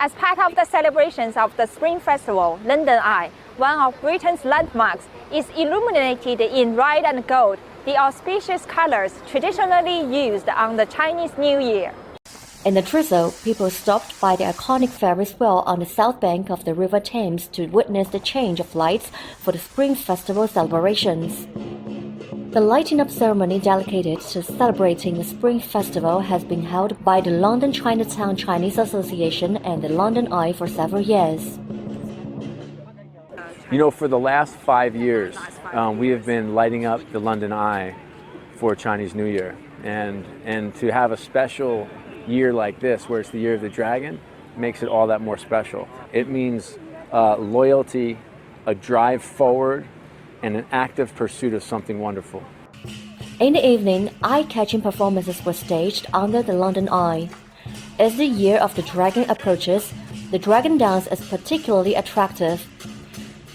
As part of the celebrations of the Spring Festival, London Eye, one of Britain's landmarks, is illuminated in red and gold, the auspicious colors traditionally used on the Chinese New Year. In the drizzle, people stopped by the iconic Ferris wheel on the south bank of the River Thames to witness the change of lights for the Spring Festival celebrations. The lighting up ceremony dedicated to celebrating the Spring Festival has been held by the London Chinatown Chinese Association and the London Eye for several years. You know, for the last 5 years, we have been lighting up the London Eye for Chinese New Year. And to have a special year like this, where it's the year of the dragon, makes it all that more special. It means loyalty, a drive forward, and an active pursuit of something wonderful. In the evening, eye-catching performances were staged under the London Eye. As the year of the dragon approaches, the dragon dance is particularly attractive.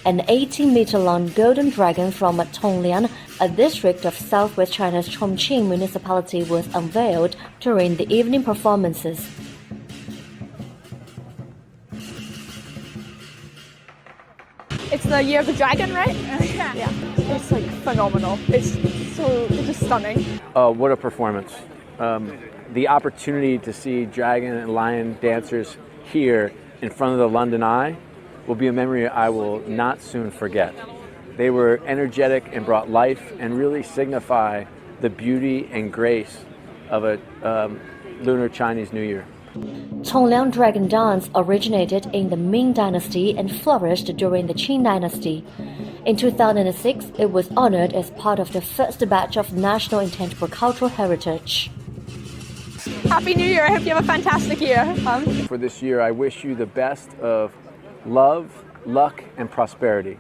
An 18-meter-long golden dragon from Tonglian, a district of southwest China's Chongqing municipality, was unveiled during the evening performances. It's the year of the dragon, right? Yeah. It's like phenomenal. It's just stunning. What a performance. The opportunity to see dragon and lion dancers here in front of the London Eye will be a memory I will not soon forget. They were energetic and brought life and really signify the beauty and grace of a lunar Chinese New Year. Tongliang Dragon Dance originated in the Ming Dynasty and flourished during the Qing Dynasty. In 2006, it was honored as part of the first batch of National Intangible Cultural Heritage. Happy New Year. I hope you have a fantastic year. For this year, I wish you the best of love, luck, and prosperity.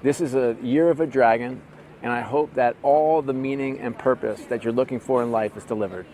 This is a year of a dragon, and I hope that all the meaning and purpose that you're looking for in life is delivered.